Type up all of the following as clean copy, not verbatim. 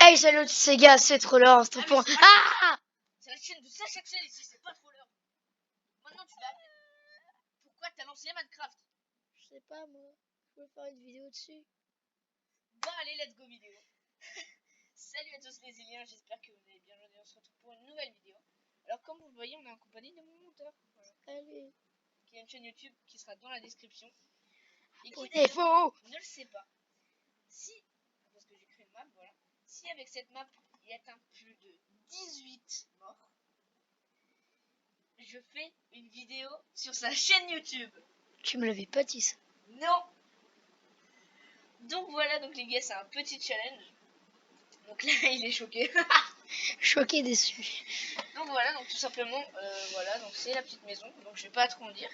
Hey, salut ces gars, c'est trop lent, c'est trop pour... Ah, c'est la chaîne de Sacha Axel ici, c'est pas trop l'heure. Maintenant tu vas... Pourquoi t'as lancé Minecraft? je sais pas moi, je veux faire une vidéo dessus. Bon allez, let's go vidéo. Salut à tous les Iliens, j'espère que vous allez bien. Aujourd'hui on se retrouve pour une nouvelle vidéo. Alors comme vous le voyez, on est en compagnie de mon monteur. Voilà. Salut. Qui a une chaîne YouTube qui sera dans la description. Et qui C'est faux. ne le sait pas. Si, parce que j'ai créé une map, voilà. Si avec cette map, il atteint plus de 18 morts, je fais une vidéo sur sa chaîne YouTube. Tu me l'avais pas dit ça. Non. Donc voilà, donc les gars, c'est un petit challenge. Donc là, il est choqué. Choqué, déçu. Donc voilà, donc tout simplement, voilà, donc c'est la petite maison. Donc je vais pas trop en dire.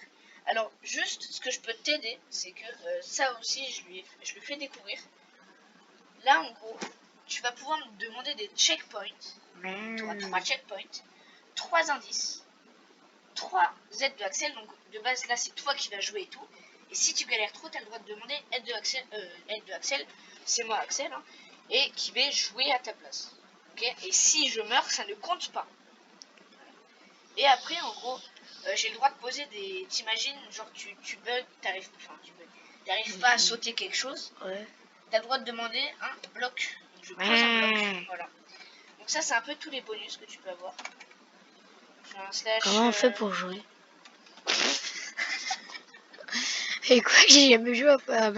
Alors juste, ce que je peux t'aider, c'est que ça aussi, je le fais découvrir. Là, en gros, tu vas pouvoir me demander des checkpoints. Tu auras 3 checkpoints, 3 indices, 3 aides de Axel. Donc de base, là, c'est toi qui vas jouer et tout. Et si tu galères trop, tu as le droit de demander aide de Axel, c'est moi Axel, hein, et qui va jouer à ta place. Okay, et si je meurs, ça ne compte pas. Et après, en gros, j'ai le droit de poser des... T'imagines, genre tu bugs, t'arrives pas à sauter quelque chose. Ouais. T'as le droit de demander un bloc. Donc je pose un bloc, voilà. Donc ça, c'est un peu tous les bonus que tu peux avoir. J'ai un slash... Comment on fait pour jouer? Et quoi, j'ai jamais joué à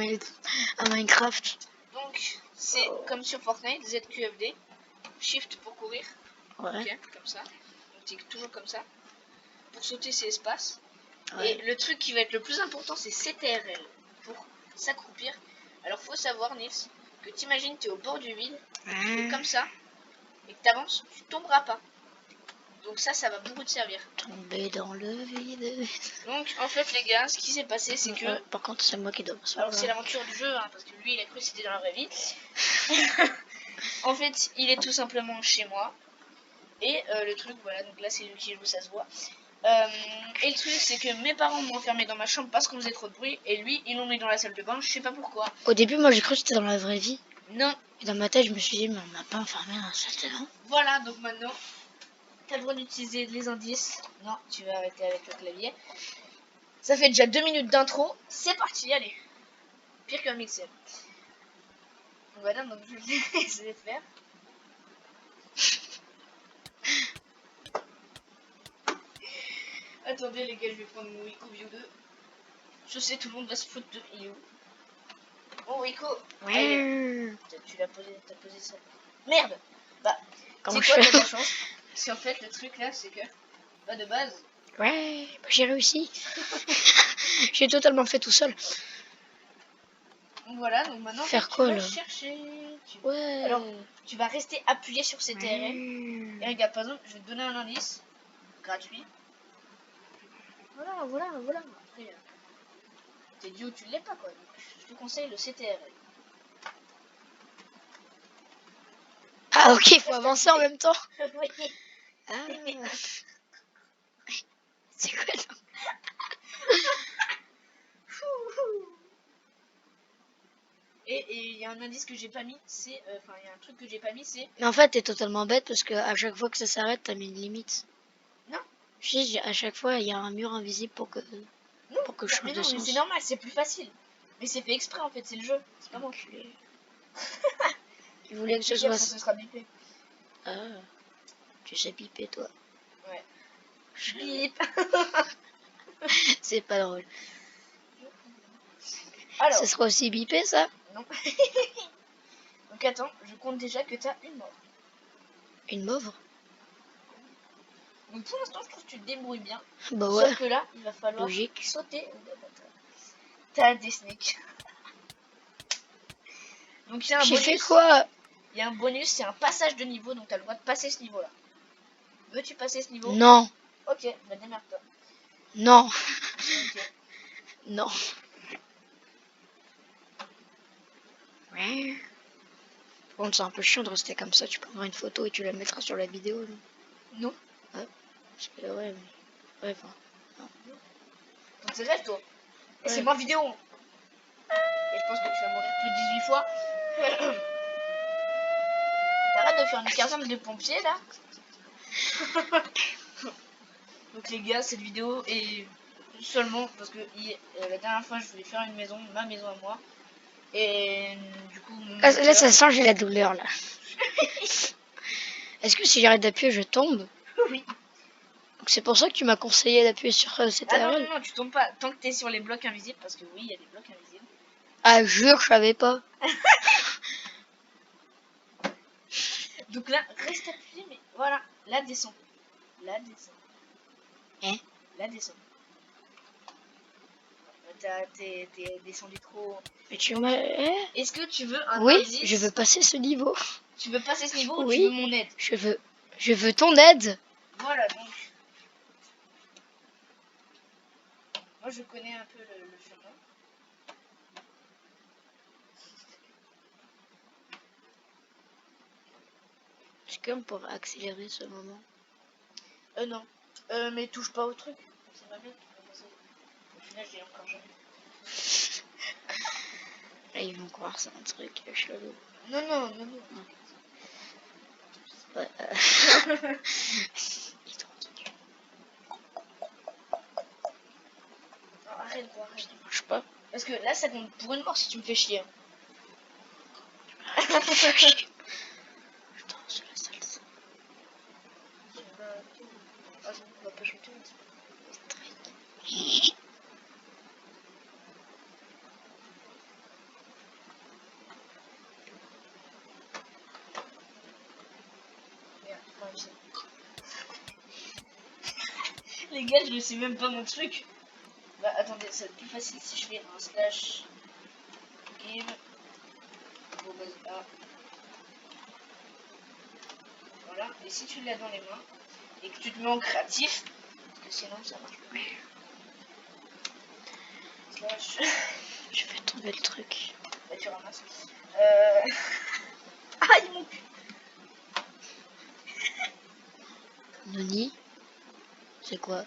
Minecraft. Donc, c'est comme sur Fortnite, ZQFD. Shift pour courir. Ouais. Ok, comme ça. Donc t'es toujours comme ça. Pour sauter, c'est espace. Ouais. Et le truc qui va être le plus important, c'est CTRL. Pour s'accroupir. Alors, faut savoir, Nils, que t'imagines, t'es au bord du vide. Tu es comme ça. Et que t'avances, tu tomberas pas. Donc ça va beaucoup te servir. Tomber dans le vide. Donc, en fait, les gars, ce qui s'est passé, c'est que... Par contre, c'est moi qui dois me Alors, c'est l'aventure du jeu, hein, parce que lui, il a cru que c'était dans la vraie vie. En fait, il est tout simplement chez moi. Et le truc, voilà, donc là, c'est lui qui joue, ça se voit. Et le truc, c'est que mes parents m'ont enfermé dans ma chambre parce qu'on faisait trop de bruit. Et lui, ils l'ont mis dans la salle de bain, je sais pas pourquoi. Au début, moi, j'ai cru que c'était dans la vraie vie. Non. Et dans ma tête, je me suis dit, mais on m'a pas enfermé dans la salle de bain. Voilà, donc maintenant, t'as le droit d'utiliser les indices. Non, tu vas arrêter avec le clavier. Ça fait déjà 2 minutes d'intro. C'est parti, allez. Pire qu'un mixeur. Voilà, donc je vais essayer de faire. Attendez les gars, je vais prendre mon Rico View 2. Je sais, tout le monde va se foutre de You. Bon Rico, allez. Tu l'as posé, t'as posé ça. Merde. Bah, c'est quoi, t'as de la chance. Parce qu'en fait, le truc là, c'est que, bah de base. Ouais, bah, j'ai réussi. J'ai totalement fait tout seul. Donc voilà, donc maintenant, faire tu quoi vas là chercher. Ouais. Alors, tu vas rester appuyé sur CTRL. Et regarde, par exemple, je vais te donner un indice gratuit. Voilà. Après, t'es dit où tu l'es pas quoi. Donc, je te conseille le CTRL. Ah ok, il faut avancer en même temps. Oui. Ah. C'est quoi ça? Et il y a un indice que j'ai pas mis, c'est... Enfin, il y a un truc que j'ai pas mis, c'est... Mais en fait, t'es totalement bête parce que à chaque fois que ça s'arrête, t'as mis une limite. Non. Je sais, à chaque fois, il y a un mur invisible pour que je change de sens. Mais c'est normal, c'est plus facile. Mais c'est fait exprès en fait, c'est le jeu. C'est pas moi. Il voulait que ce soit... soit... Ça sera bipé. Ah, tu sais piper toi. Ouais. Bip. C'est pas drôle. Alors. Ça sera aussi bipé ça? Non. Donc attends, je compte déjà que t'as une mort. Une mauve? Donc pour l'instant, je trouve que tu te débrouilles bien. Bah ouais. Sauf que là, il va falloir logique. Sauter. T'as des snakes. Donc il y a un bonus. J'ai fait quoi? Il y a un bonus, c'est un passage de niveau, donc t'as le droit de passer ce niveau-là. Veux-tu passer ce niveau? Non. Ok, bah démerde-toi. Non. Ok. Non. Ouais. Bon, c'est un peu chiant de rester comme ça. Tu prendras une photo et tu la mettras sur la vidéo. Non. Ouais. Parce que ouais, mais... ouais, enfin... non. Donc c'est rêve toi. Et Ouais. c'est ma vidéo. Et je pense que tu vas mourir plus de 18 fois. T'arrêtes droit de faire une caserne de pompiers là. Donc les gars, cette vidéo est seulement parce que la dernière fois je voulais faire une maison, ma maison à moi. Et du coup... Là, ça sent, j'ai la douleur, là. Est-ce que si j'arrête d'appuyer, je tombe? Oui. Donc c'est pour ça que tu m'as conseillé d'appuyer sur cette Ah non, ARL. non, non, tu tombes pas. Tant que t'es sur les blocs invisibles, parce que oui, il y a des blocs invisibles. Ah, jure, je savais pas. Donc là, reste appuyé, mais voilà. Là, descend. Là, descend. Hein? Là, descend. T'es descendu trop. Mais tu m'as... Hein? Est-ce que tu veux un Oui, indice? je veux passer ce niveau. Tu veux passer ce niveau ou Oui. tu veux mon aide? Je veux ton aide. Voilà, donc. Moi, je connais un peu le chemin. Est-ce qu'on pourrait accélérer ce moment? Non. Mais touche pas au truc. C'est ma mère qui peut passer. Au final, j'ai encore jamais. Là, ils vont croire c'est un truc chelou. Non, non, non, non. Ouais, Non, arrête, gros, arrête. ça marche pas. Parce que là, ça compte pour une mort si tu me fais chier. Attends, c'est la salsa. Ah, on va pas chanter. Merde, pas réussi. Les gars, je ne sais même pas mon truc. Bah attendez, ça va être plus facile si je fais un slash give. Bon, bah, ah. Voilà, et si tu l'as dans les mains et que tu te mets en créatif, parce que sinon ça marche pas. Slash. Je vais tomber le truc. Bah tu ramasses. Aïe mon cul. Noni? C'est quoi?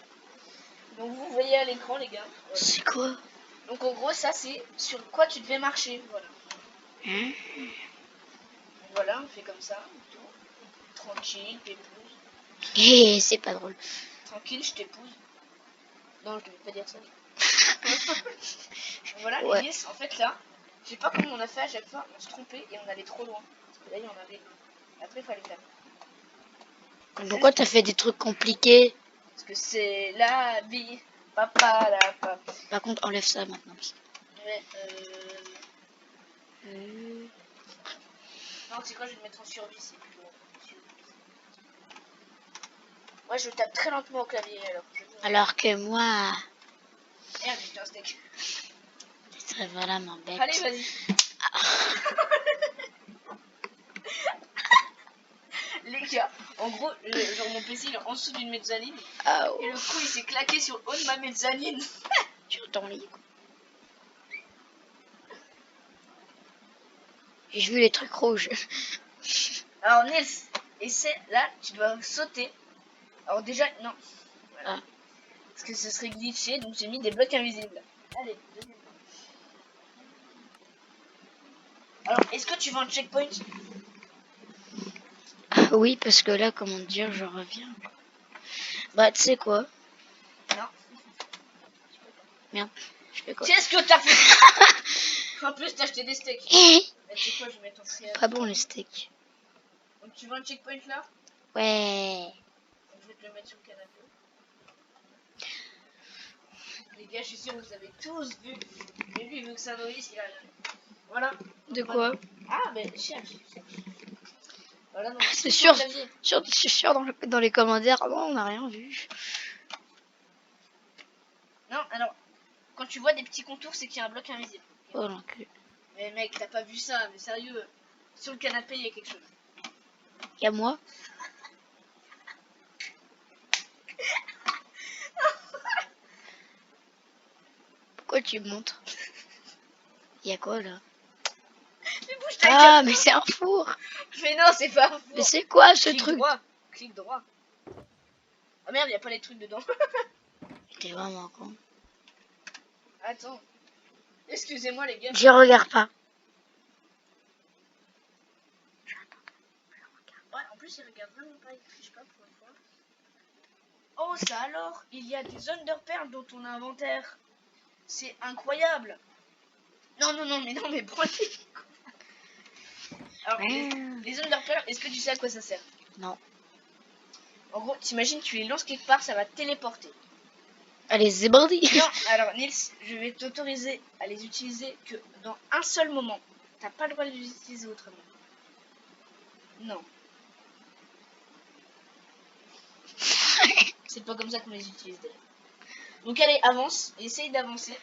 Donc vous voyez à l'écran les gars. Voilà. C'est quoi? Donc en gros ça c'est sur quoi tu devais marcher. Voilà. Hein? Donc, voilà, on fait comme ça. Tout. Tranquille, t'épouses. Hé, c'est pas drôle. Tranquille, je t'épouse. Non, je devais pas dire ça. Voilà, Ouais. et yes, en fait là, je sais pas comment on a fait à chaque fois, on se trompait et on allait trop loin. Parce que là il y en avait. Après il fallait faire. Pourquoi t'as fait des trucs compliqués? Parce que c'est la vie. Papa la papa. Par contre, enlève ça maintenant. Ouais, non, c'est quoi, je vais le mettre en survie, c'est plutôt. Moi je tape très lentement au clavier alors. Alors que moi, Merde, j'ai un steak. ce serait vraiment bête. Allez, vas-y. Les gars, en gros, genre mon PC il est en dessous d'une mezzanine. Ah, Et le coup il s'est claqué sur le haut de ma mezzanine. sur ton lit. J'ai vu les trucs rouges. Alors Nils, essaie, là tu dois sauter. Alors déjà, non. Voilà. Ah. Parce que ce serait glitché, donc j'ai mis des blocs invisibles. Allez, deuxième. Alors, est-ce que tu veux un checkpoint? Ah oui, parce que là, comment dire, je reviens. Bah, tu sais quoi? Non. Merde, je fais quoi? Qu'est-ce que t'as fait? En plus, t'as acheté des steaks. Bah, tu sais quoi, je vais mettre en créatif. Pas bon les steaks. Donc, tu veux un checkpoint là? Ouais. Donc, je vais te le mettre sur le canapé. Les gars, je suis sûr que vous avez tous vu. Mais lui, vu que c'est un novice, il a rien. Voilà. De quoi? Ah, mais cherche. Voilà, donc C'est sur sûr, le clavier. je suis sûr dans les commentaires. Ah bon, on n'a rien vu. Non, alors, quand tu vois des petits contours, c'est qu'il y a un bloc invisible. Oh l'encul. Mais mec, t'as pas vu ça, mais sérieux. Sur le canapé, il y a quelque chose. Y'a moi? Pourquoi tu me montres? Y'a quoi là? Mais bouge ta Ah, gueule. mais c'est un four! Mais non, c'est pas un four. Mais c'est quoi ce Clique truc? droit. Clique droit. Ah merde, y a pas les trucs dedans. T'es vraiment con. Attends. Excusez-moi les gars. Je regarde pas. plus, il regarde vraiment pas, il triche pas pour une fois. Oh, ça alors, il y a des underperles dans ton inventaire. C'est incroyable. Non, non, non, mais pourquoi t'es... Alors, les underperles, est-ce que tu sais à quoi ça sert? Non. En gros, t'imagines, tu les lances quelque part, ça va te téléporter. Allez, c'est parti. Non, alors Nils, je vais t'autoriser à les utiliser que dans un seul moment. T'as pas le droit de les utiliser autrement. Non. C'est pas comme ça qu'on les utilise d'ailleurs. Donc allez, avance, essaye d'avancer.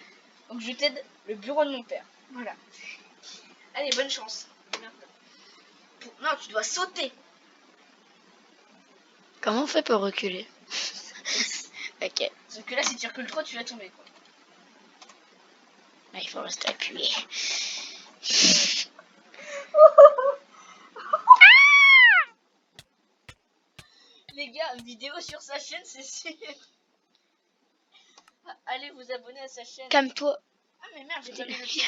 Donc je t'aide, le bureau de mon père. Voilà. Allez, bonne chance. Non, tu dois sauter. Comment on fait pour reculer? Ok. Sauf que là, si tu recules trop, tu vas tomber, quoi. Là, il faut rester appuyé. Les gars, vidéo sur sa chaîne, c'est sûr. Allez vous abonner à sa chaîne. Calme-toi. Ah mais merde, j'ai pas mis le petit.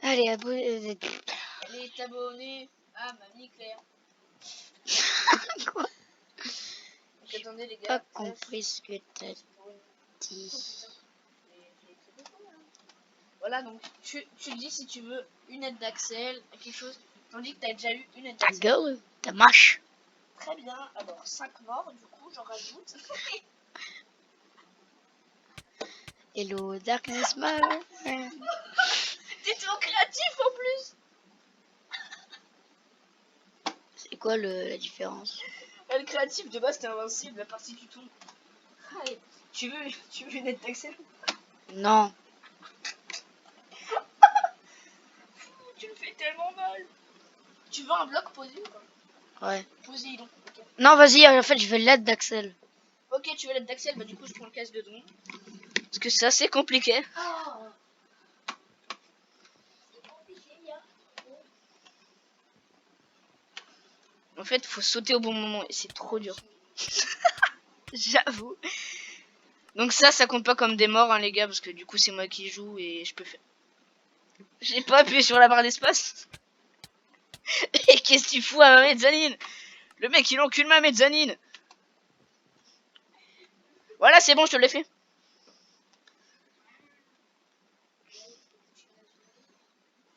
Allez, abonne. Elle est abonnée à Mamie Claire. Quoi? Donc attendez les Pas gars. compris ce que t'as dit. Voilà, donc tu le dis si tu veux une aide d'Axel, quelque chose. Tandis que t'as déjà eu une aide Ta d'Axel. gueule, ta mâche. Très bien, alors 5 morts, du coup j'en rajoute. Hello, darkness, my friend. T'es trop créatif en plus. C'est quoi la différence? Le créatif de base t'es invincible, la partie tu tombes. Allez, tu veux une aide d'Axel? Non. Tu me fais tellement mal. Tu veux un bloc posé ou pas? Ouais. Posé donc. Okay. Non, vas-y, en fait, je veux l'aide d'Axel. Ok, tu veux l'aide d'Axel, bah du coup je prends le casque de don. Parce que c'est assez compliqué. En fait, faut sauter au bon moment et c'est trop dur. J'avoue. Donc ça compte pas comme des morts, hein, les gars, parce que du coup c'est moi qui joue et je peux faire. J'ai pas appuyé sur la barre d'espace. Et qu'est-ce que tu fous à ma mezzanine? Le mec il encule ma mezzanine. Voilà, c'est bon, je te l'ai fait.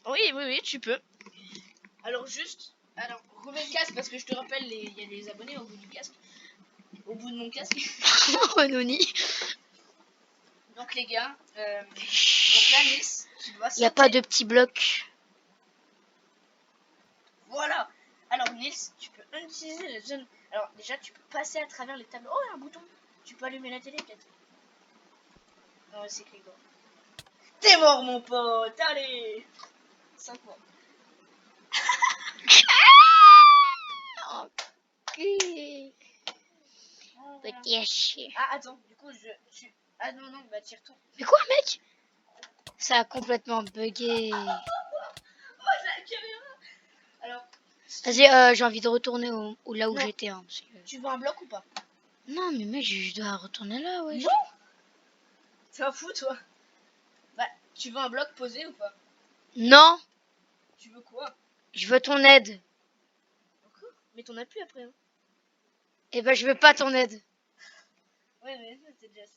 Oui, tu peux. Alors juste, alors remets le casque parce que je te rappelle, il y a des abonnés au bout du casque. Au bout de mon casque. Renoni. Donc les gars, donc là Nice, tu dois sauter. Il n'y a pas de petits blocs. Voilà. Alors Nils, tu peux utiliser la zone. Alors déjà, tu peux passer à travers les tableaux. Oh, il y a un bouton. Tu peux allumer la télé peut-être. Non, c'est clic droit. T'es mort mon pote. Allez. 5 mois. Petit chien. Ah attends, du coup Ah non, bah tu retournes. Mais quoi, mec? Ça a complètement bugué. Oh la caméra. Alors. Vas-y, j'ai envie de retourner là où Non. j'étais. Hein, parce que... Tu veux un bloc ou pas? Non, mais mec, je dois retourner là, ouais. Non. T'es un fou toi. Bah, tu veux un bloc posé ou pas? Non. Tu veux quoi? Je veux ton aide. Encore? Mais t'en as plus après. Hein. Eh ben, je veux pas ton aide. Ouais, mais ça c'est déjà ça.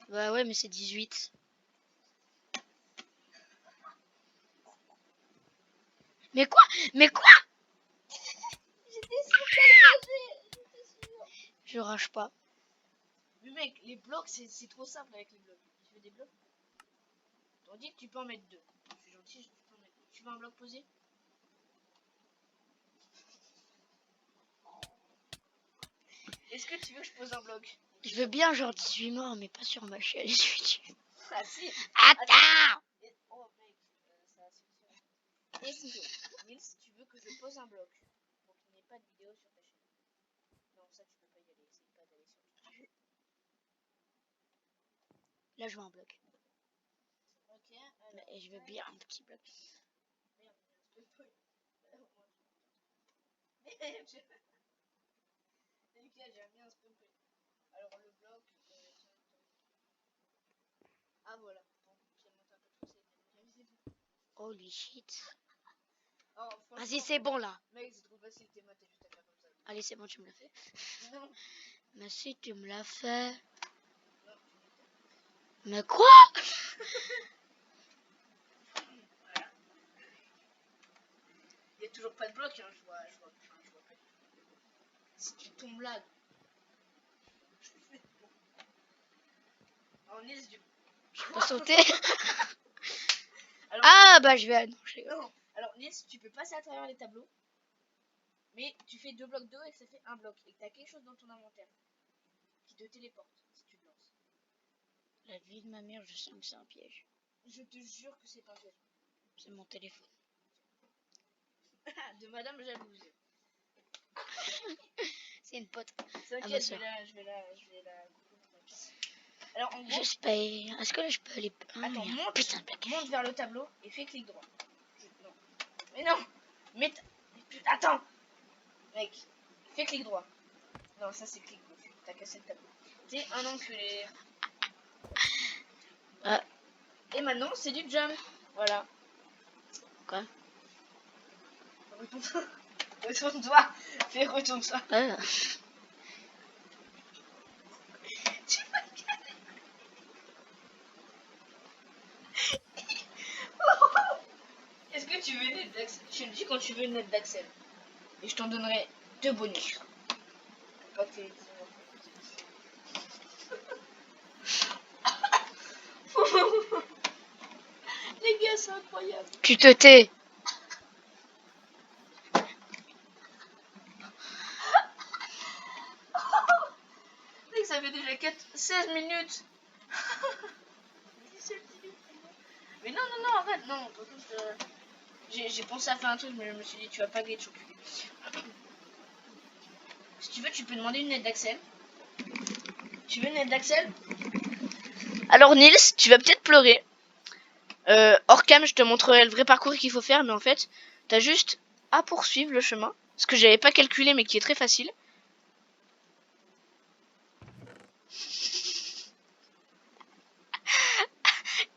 Bah ouais, mais c'est 18. Mais quoi? Mais quoi? J'étais sûre qu'elle rageait. Je rage pas. Mais mec, les blocs, c'est trop simple avec les blocs. Tu veux des blocs? Tandis que tu peux en mettre 2. Je suis gentil, tu peux en mettre 2. Tu veux un bloc posé? Est-ce que tu veux que je pose un bloc? Je veux bien genre 18 morts, mais pas sur ma chaîne YouTube. Ah si. Attends. Oh mec, ça va suffire. Est-ce que, Nils, tu veux que je pose un bloc pour qu'il n'y ait pas de vidéo sur ta chaîne? Non, ça tu peux pas y aller, essaye pas d'aller sur ta chaîne. Là, je veux un bloc. Ok, alors. Et je veux bien un petit bloc. Merde, je peux pas. Merde, Lucas, j'aime bien ce pumper. Alors le bloc, ah voilà. Bon, j'ai monté un peu trop, c'est bien visible. Holy shit. Oh, franchement, Vas-y, c'est bon là. mec, c'est trop facile, t'es maths, t'as juste à faire comme ça. Allez, c'est bon, tu me l'as fait. Non. Mais si tu me l'as fait. Non. Mais quoi? Voilà. Il y a toujours pas de bloc, hein, je vois pas. Si tu tombes là. En est du. Je peux sauter. Alors, Ah, bah je vais. Non, je rigole. non. Alors, Nils, tu peux passer à travers les tableaux. Mais tu fais 2 blocs d'eau et ça fait un bloc. Et que t'as quelque chose dans ton inventaire qui te téléporte si tu le lances. La vie de ma mère, je sens que c'est un piège. Je te jure que c'est pas un piège. C'est mon téléphone. De Madame Jalouse. C'est une pote. C'est ok, Ah, ma je soeur. vais la. Alors, en gros, J'espère. Est-ce que je peux aller. Ah, attends, il y a un monte, putain de plaquage. monte vers le tableau et fais clic droit. Non. Mais non. Mais attends. Mec, fais clic droit. Non, ça c'est clic gauche. T'as cassé le tableau. T'es un enculé. Ah, Et maintenant, c'est du jump. Voilà. quoi? Retourne-toi. Retourne-toi. Fais retourne-toi. Ah. Tu m'as calé. Est-ce que tu veux une aide d'Axel? Je te dis quand tu veux une aide d'Axel. Et je t'en donnerai 2 bonus. Pour pas que t'aies Les gars, c'est incroyable. Tu te tais. Mec, ça fait déjà 16 minutes. Mais non, non, non, arrête, non. Par contre, j'ai pensé à faire un truc, mais je me suis dit, tu vas pas glitch au cul. Si tu veux, tu peux demander une aide d'Axel. Tu veux une aide d'Axel? Alors, Nils, tu vas peut-être pleurer. Hors cam, je te montrerai le vrai parcours qu'il faut faire, mais en fait, t'as juste à poursuivre le chemin. Ce que j'avais pas calculé, mais qui est très facile.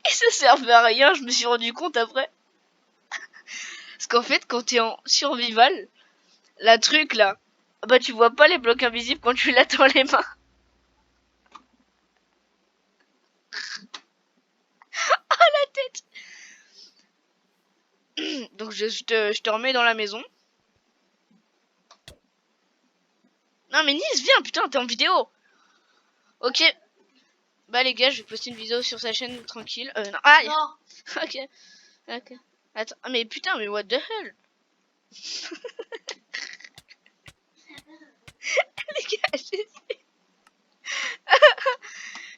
Et ça servait à rien, je me suis rendu compte après. Parce qu'en fait, quand t'es en survival, la truc là, bah tu vois pas les blocs invisibles quand tu l'as dans les mains. Oh la tête. Donc je te remets dans la maison. Non mais Nice, viens, putain, t'es en vidéo. Ok. Bah les gars, je vais poster une vidéo sur sa chaîne tranquille. Non. Ah, Non. ok. Ok. Attends, ah, mais putain, mais what the hell. Les gars,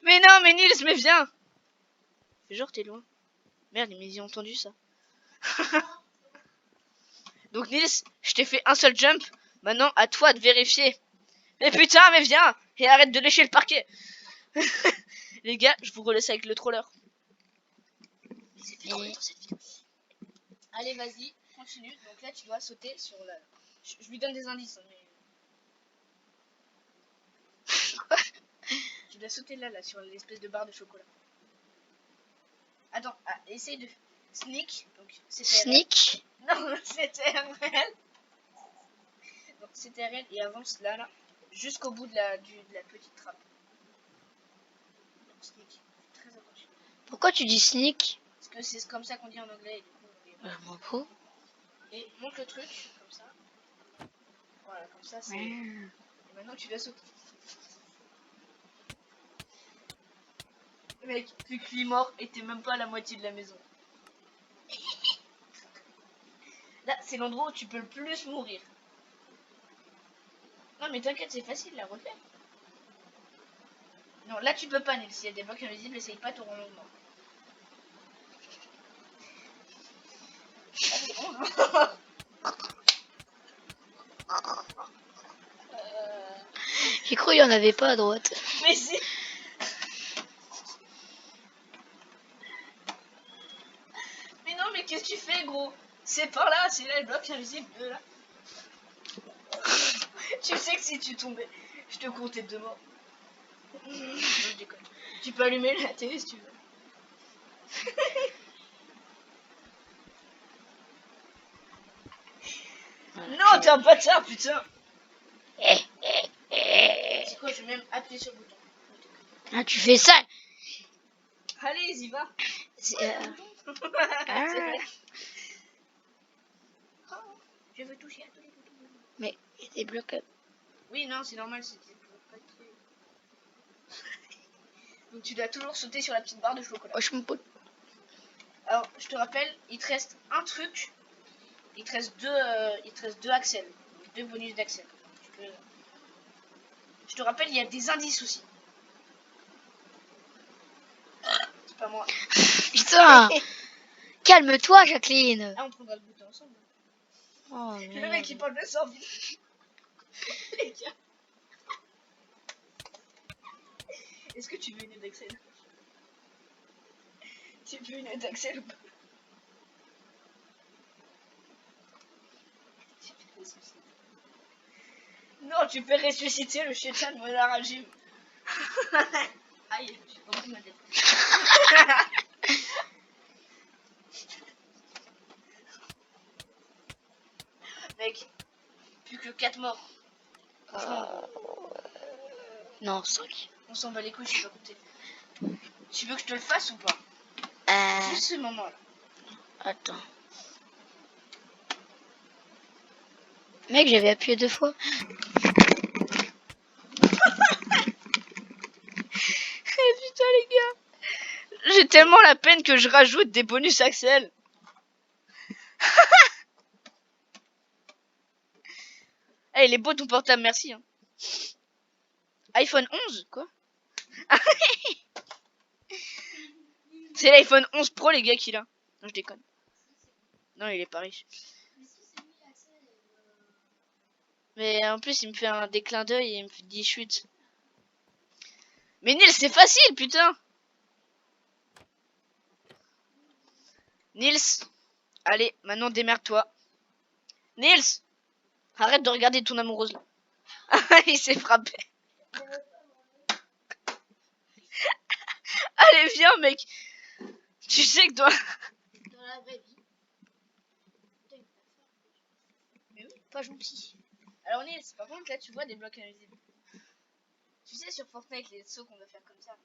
mais non, mais Nils, mais viens. Genre t'es loin. Merde, mais ils ont entendu ça. Donc Nils, je t'ai fait un seul jump. Maintenant, à toi de vérifier. Mais putain, mais viens. Et arrête de lécher le parquet. Les gars, je vous relaisse avec le troller. C'est fait trop dans cette vidéo. Allez, vas-y, continue. Donc là, tu dois sauter sur la... Je lui donne des indices, hein, mais... Tu dois sauter là, sur l'espèce de barre de chocolat. Attends, essaye de... Sneak. Donc, Sneak. Non, c'était RL. Donc, c'était RL et avance là, jusqu'au bout de la petite trappe. Donc, sneak. Très attention. Pourquoi tu dis sneak? Parce que c'est comme ça qu'on dit en anglais et du coup... Je m'en fous. Et monte le truc, comme ça. Voilà, comme ça, c'est... Mmh. Et maintenant, tu dois sauter. Mec, vu que lui est mort et t'es même pas à la moitié de la maison. Là, c'est l'endroit où tu peux le plus mourir. Non, mais t'inquiète, c'est facile, la refait. Non, là, tu peux pas, Nils. S'il y a des blocs invisibles, essaye pas, t'auras longuement. Ah, c'est bon, hein. J'ai cru qu'il y en avait pas à droite. Mais si. Mais non, mais qu'est-ce que tu fais, gros? C'est par là, c'est là le bloc invisible, là. Tu sais que si tu tombais, je te comptais 2 morts. Non, je déconne. Tu peux allumer la télé si tu veux. Non, t'es un bâtard, putain. Eh, eh, eh. C'est quoi, je vais même appuyer sur le bouton. Ah, tu fais ça. Allez, y va. C'est, C'est vrai. Ah. Je veux toucher à tous les boutons. Mais il y a des blocs. Oui, non, c'est normal, c'était pas très... Donc tu dois toujours sauter sur la petite barre de chocolat. Oh, je me pote. Alors, je te rappelle, il te reste un truc. Il te reste deux Axel. Donc, 2 bonus d'Axel. Je te rappelle, il y a des indices aussi. C'est pas moi. Putain. Calme-toi, Jacqueline. Ah, on prendra le bouton ensemble. Oh, Le mec, il parle de ça en vie. Les gars. Est-ce que tu veux une aide d'Axel? Tu veux une aide d'Axel ou pas? Non, tu peux ressusciter le chétan de Monaragim. Aïe, j'ai pas ma tête. Mec, plus que 4 morts. Franchement, non, 5. on s'en bat les couilles, je suis pas compté. Tu veux que je te le fasse ou pas? Juste ce moment-là. Attends. Mec, j'avais appuyé 2 fois. Putain les gars, j'ai tellement la peine que je rajoute des bonus Axel. Eh, il est beau ton portable, merci. Hein. iPhone 11, quoi? C'est l'iPhone 11 Pro les gars qu'il a. Non, je déconne. Non, il est pas riche. Mais en plus, il me fait un déclin d'œil et il me dit chute. Mais Nils, c'est facile, putain. Nils, allez, maintenant démerde-toi. Nils, arrête de regarder ton amoureuse là. Il s'est frappé. Allez, viens, mec. Tu sais que toi... Dans la vraie vie. Mais oui, pas gentil. Alors Nils, par contre, là, tu vois des blocs invisibles. Tu sais, sur Fortnite, les sauts qu'on doit faire comme ça.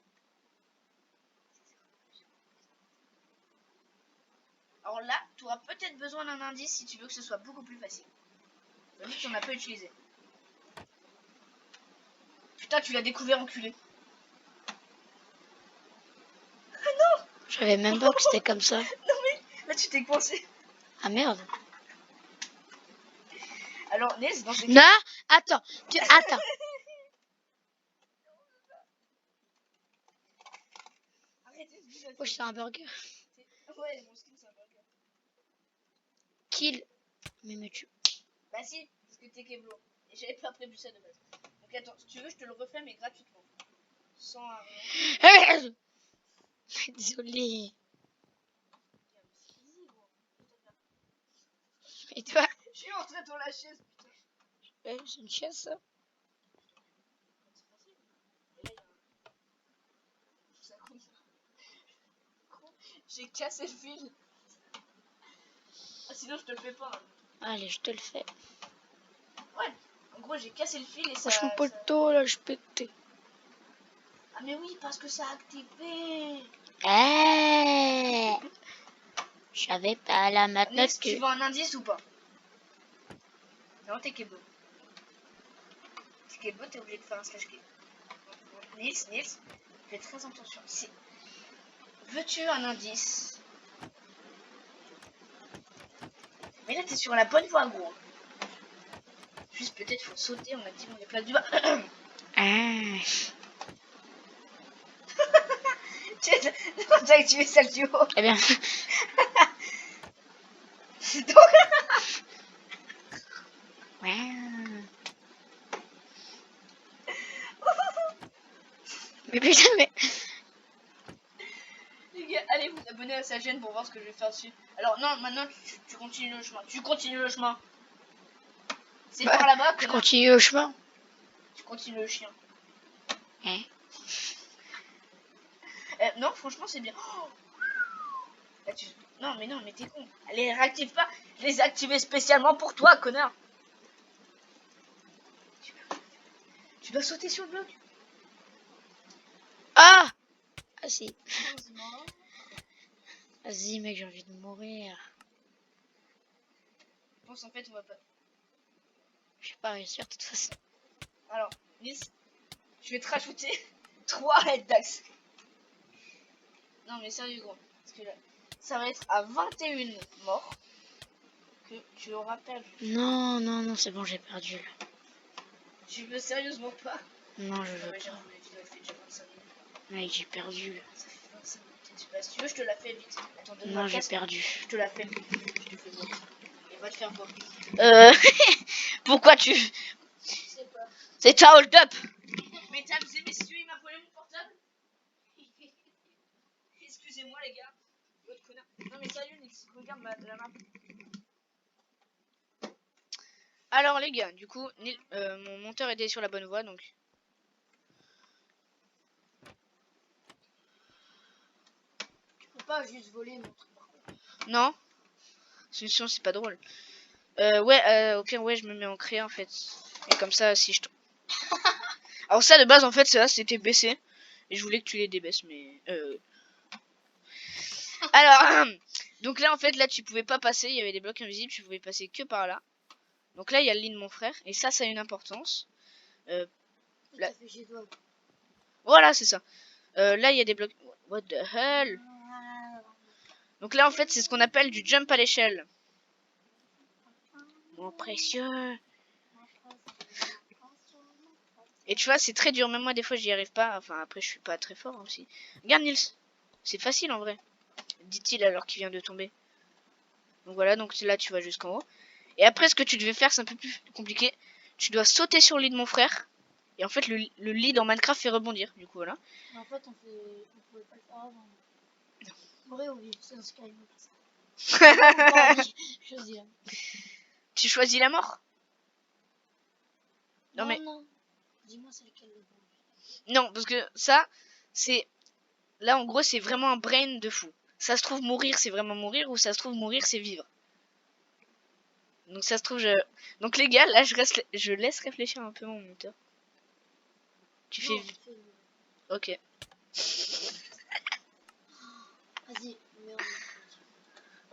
Alors là, tu auras peut-être besoin d'un indice si tu veux que ce soit beaucoup plus facile. Vu que tu n'en as pas utilisé. Putain, tu l'as découvert, enculé. Je savais même pas que c'était comme ça. Non mais, là tu t'es coincé. Ah merde. Alors, Nils, dans ces Non, attends. Attends. Arrêtez ce vidéo. Oh, c'est un burger. Ouais, mon skin, c'est un burger. Kill. Mais tu... Bah si, parce que t'es Keblo. Et j'avais pas prévu ça de base. Donc attends, si tu veux, je te le refais, mais gratuitement. Sans rien. Désolé. Et toi? Je suis entré dans la chaise, putain. C'est une chaise, ça. C'est facile. Et là, ça compte. J'ai cassé le fil. Ah, sinon, je te le fais pas. Hein. Allez, je te le fais. Ouais, en gros, j'ai cassé le fil et ça... Franchement, pas le temps, là, je pétais. Ah, mais oui, parce que ça a activé. Je savais pas, là, maintenant Nils, tu veux un indice ou pas? Non, t'es Kebo. T'es Kebo, t'es obligé de faire un slash kill. Nils, fais très attention. Veux-tu un indice? Mais là, t'es sur la bonne voie, gros. Juste, peut-être, faut sauter, on a dit, on est place du bas. T'as activé celle du haut. Eh bien. Donc... Mais putain, mais... Les gars, allez vous abonner à sa chaîne pour voir ce que je vais faire dessus. Alors non, maintenant tu continues le chemin. Tu continues le chemin. C'est Bah, par là-bas. je continue le chemin. Tu continues le chien. Hein? Non, franchement, c'est bien. Oh là, non, mais t'es con. Allez, réactive pas. Je les ai activés spécialement pour toi, connard. Tu dois sauter sur le bloc. Ah! Ah si. Heureusement. Vas-y mec, j'ai envie de mourir. Je pense en fait on va pas. Je vais pas réussir de toute façon. Alors, Nils, je vais te rajouter 3 head d'axe. Non mais sérieux gros. Parce que là, ça va être à 21 morts que tu auras perdu. Non, non, non, c'est bon, j'ai perdu. Là. Tu veux sérieusement pas? Non, je Ah veux ouais, pas. j'avoue, la vidéo elle fait déjà 25 minutes. Mec, j'ai perdu. Là. Ça fait 25 minutes. Bah, si tu veux, je te la fais vite. Attends, donne-moi Non, le j'ai casque. perdu. Je te la fais. Je te fais voir. Et va te faire voir. Pourquoi tu... Je sais pas. C'est un hold-up. Mesdames et messieurs, il m'a volé mon portable. Excusez-moi les gars. L'autre connard. Non mais sérieux, Nils, regarde la map. Alors les gars, du coup, mon monteur était sur la bonne voie, donc... Tu peux pas juste voler mon truc par contre. Non, c'est pas drôle. Ok, ouais, je me mets en créa en fait. Et comme ça, si je... Alors ça, de base, en fait, ça, c'était baissé. Et je voulais que tu les débaisses, mais... Alors, donc là, en fait, là, tu pouvais pas passer. Il y avait des blocs invisibles, tu pouvais passer que par là. Donc là, il y a le lit de mon frère. Et ça a une importance. Là. Voilà, c'est ça. Là, il y a des blocs... What the hell? Donc là, en fait, c'est ce qu'on appelle du jump à l'échelle. Mon précieux. Et tu vois, c'est très dur. Même moi, des fois, j'y arrive pas. Enfin, après, je suis pas très fort aussi. Regarde, Nils. C'est facile, en vrai. Dit-il alors qu'il vient de tomber. Donc voilà, donc là, tu vas jusqu'en haut. Et après, ce que tu devais faire, c'est un peu plus compliqué. Tu dois sauter sur le lit de mon frère. Et en fait, le lit dans Minecraft fait rebondir. Du coup, voilà. En fait, on pouvait pas le faire avant. Vrai ou vivre, c'est un Skyrim. Tu choisis la mort? Non, mais... non. Dis-moi c'est lequel le bon. Non, parce que ça, c'est... Là, en gros, c'est vraiment un brain de fou. Ça se trouve, mourir, c'est vraiment mourir. Ou ça se trouve, mourir, c'est vivre. Donc ça se trouve, Donc les gars, là, je laisse réfléchir un peu mon monteur. Tu fais... Ok. Vas-y,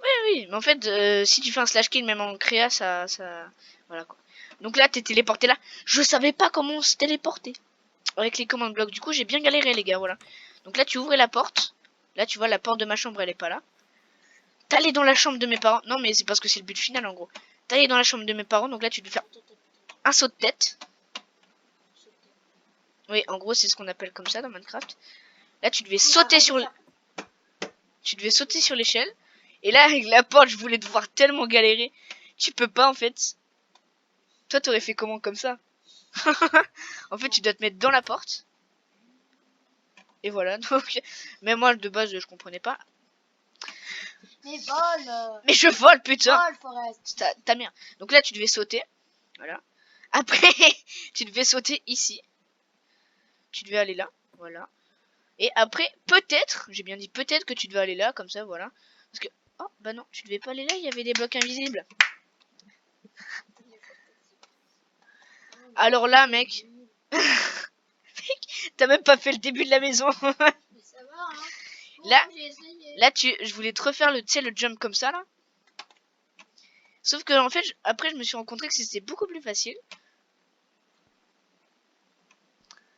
Oui, mais en fait, si tu fais un slash kill, même en créa, ça... Voilà, quoi. Donc là, t'es téléporté là. Je savais pas comment se téléporter. Avec les commandes blocs. Du coup, j'ai bien galéré, les gars, voilà. Donc là, tu ouvrais la porte. Là, tu vois, la porte de ma chambre, elle est pas là. T'allais dans la chambre de mes parents. Non, mais c'est parce que c'est le but final, en gros. T'allais dans la chambre de mes parents. Donc là, tu devais faire un saut de tête. Oui, en gros, c'est ce qu'on appelle comme ça dans Minecraft. Là, tu devais sauter sur... Tu devais sauter sur l'échelle. Et là, avec la porte, je voulais te voir tellement galérer. Tu peux pas, en fait. Toi, t'aurais fait comment comme ça? En fait, tu dois te mettre dans la porte. Et voilà, donc... Mais moi, de base, je comprenais pas. Mais vole. Mais je vole, putain. Vole, Forest. Ta mère. Donc là, tu devais sauter. Voilà. Après, tu devais sauter ici. Tu devais aller là. Voilà. Et après, peut-être, j'ai bien dit peut-être que tu devais aller là, comme ça, voilà. Parce que... Oh, bah non, tu devais pas aller là, il y avait des blocs invisibles. Alors là, mec... T'as même pas fait le début de la maison. Mais ça va, hein. Bon, là, je voulais te refaire le jump comme ça, là. Sauf que, en fait, après, je me suis rencontré que c'était beaucoup plus facile.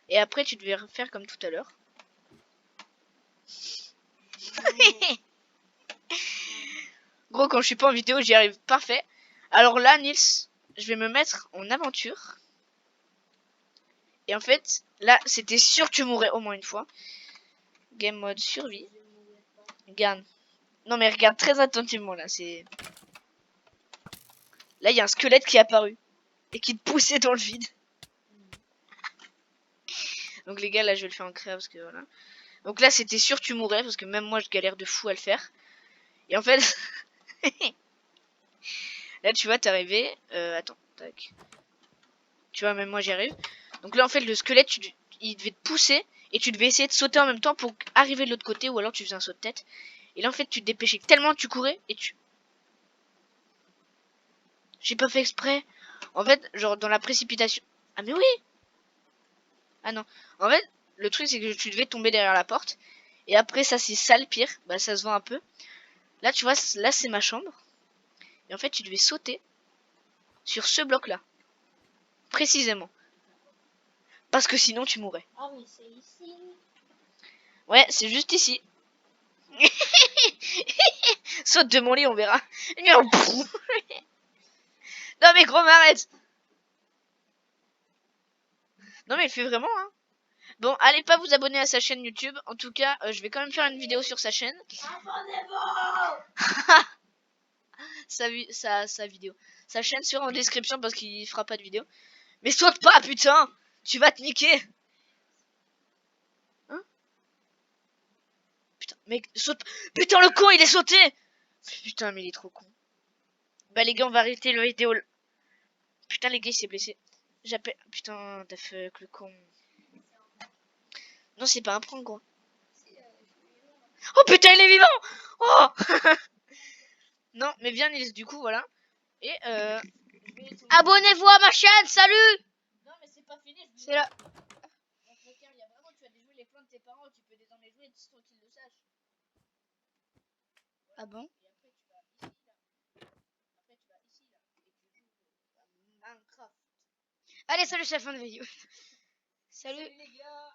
Et après, tu devais refaire comme tout à l'heure. Gros, quand je suis pas en vidéo, j'y arrive parfait. Alors là, Nils, je vais me mettre en aventure. Et en fait, là, c'était sûr que tu mourrais au moins une fois. Game mode survie. Regarde. Non, mais regarde très attentivement, là. C'est... Là, il y a un squelette qui est apparu. Et qui te poussait dans le vide. Donc les gars, là, je vais le faire en créa parce que voilà. Donc là, c'était sûr que tu mourrais parce que même moi, je galère de fou à le faire. Et en fait... Là, tu vois, t'es arrivé. Attends, tac. Tu vois, même moi, j'y arrive. Donc là, en fait, le squelette, il devait te pousser. Et tu devais essayer de sauter en même temps pour arriver de l'autre côté. Ou alors, tu faisais un saut de tête. Et là, en fait, tu te dépêchais tellement, tu courais. Et tu... J'ai pas fait exprès. En fait, genre, dans la précipitation... Ah, mais oui! Ah non. En fait, le truc, c'est que tu devais tomber derrière la porte. Et après, ça, c'est ça le pire. Bah, ça se voit un peu. Là, tu vois, là, c'est ma chambre. Et en fait, tu devais sauter sur ce bloc-là. Précisément. Parce que sinon, tu mourrais. Ah, mais c'est ici. Ouais, c'est juste ici. Saute de mon lit, on verra. Non, mais gros, m'arrête. Non, mais il fait vraiment, hein. Bon, allez pas vous abonner à sa chaîne YouTube. En tout cas, je vais quand même faire une vidéo sur sa chaîne. Abonnez-vous. sa vidéo. Sa chaîne sera en description parce qu'il fera pas de vidéo. Mais saute pas, putain. Tu vas te niquer. Hein? Putain, mec, saute. Putain, le con, il est sauté. Putain, mais il est trop con. Bah, les gars, on va arrêter la vidéo. Putain, les gars, il s'est blessé. J'appelle. Putain, t'as fait le con. Non, c'est pas un prank, quoi. Oh putain, il est vivant. Oh. Non, mais viens, Nils, du coup, voilà. Et abonnez-vous à ma chaîne, salut. Non, mais c'est pas fini. C'est là. Dans ce cas, il y a vraiment, tu as déjoué les plans de tes parents, tu peux désormais jouer sans qu'ils le sachent. Ah bon? Et après, tu vas ici, là. Après, tu vas ici, là. Et tu joues à Minecraft. Allez, salut, c'est la fin de la vidéo. Salut. Salut les gars.